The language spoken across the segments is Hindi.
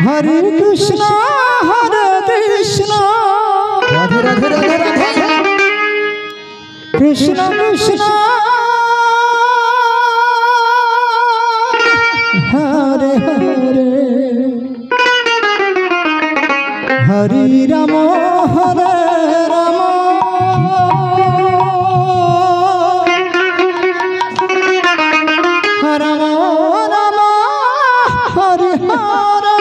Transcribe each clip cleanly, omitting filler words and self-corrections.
हरे कृष्ण राधे राधे राधे राधे कृष्ण कृष्ण हरे हरे हरि राम हरे राम राम राम हरे हरे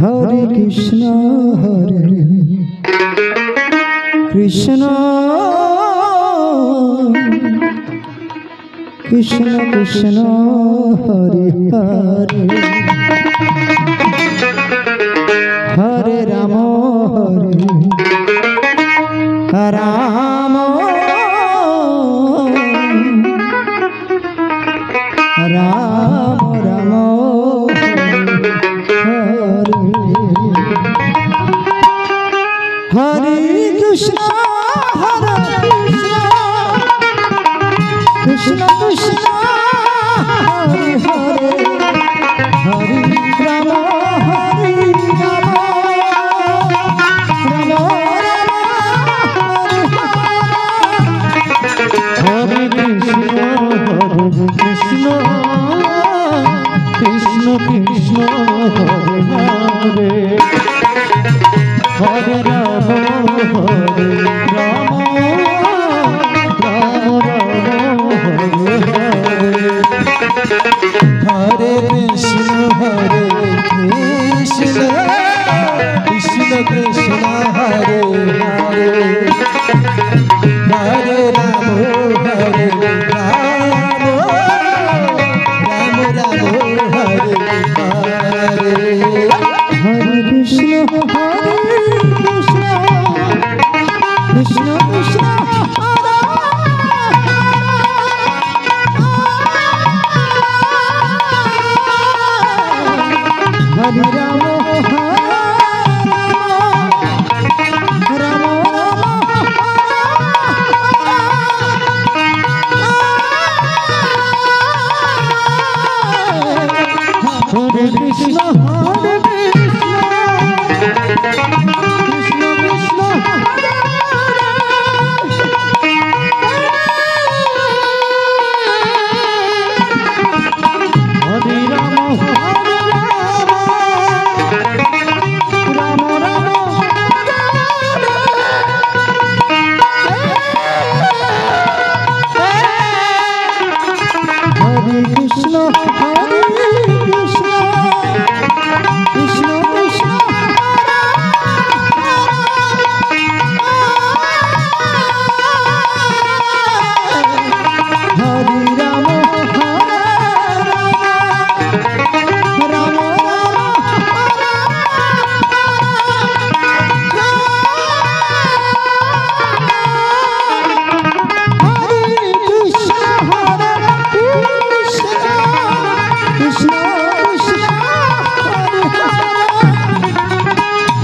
हरे कृष्ण कृष्ण कृष्ण कृष्ण हरे हरे हरे राम राम राम राम हरे कृष्ण कृष्ण कृष्ण हरे हरे हरे राम राम हरे कृष्ण कृष्ण कृष्ण हरे हरे हरे राम राम हरे कृष्ण कृष्ण कृष्ण हरे हरे हरे राम राम राम हरे हरे हरे कृष्ण कृष्ण कृष्ण हरे राम राम हरे कृष्ण कृष्ण कृष्ण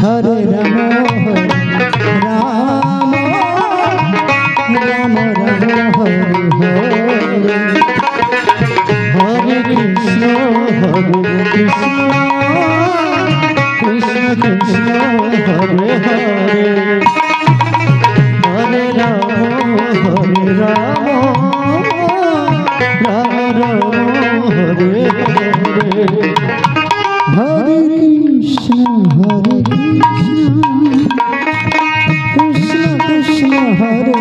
हरे राम हरे राम राम राम हरे हरे हरे कृष्ण कृष्ण कृष्ण हरे हरे हरे राम राम राम हरे हरे हरे कृष्ण कृष्ण कृष्ण हरे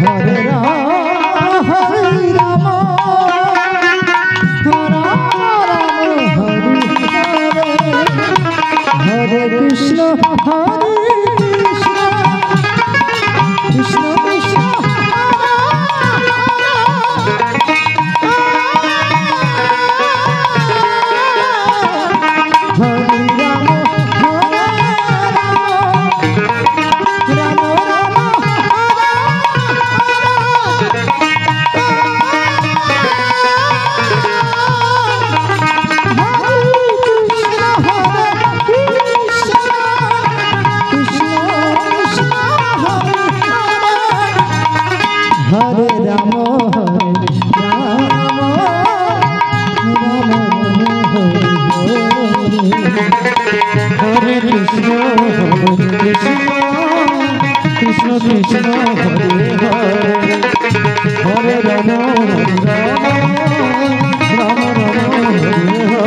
हरे राम हरे कृष्ण कृष्ण कृष्ण কৃষ্ণ হরে হরে হরে রাম রাম রাম হরে হরে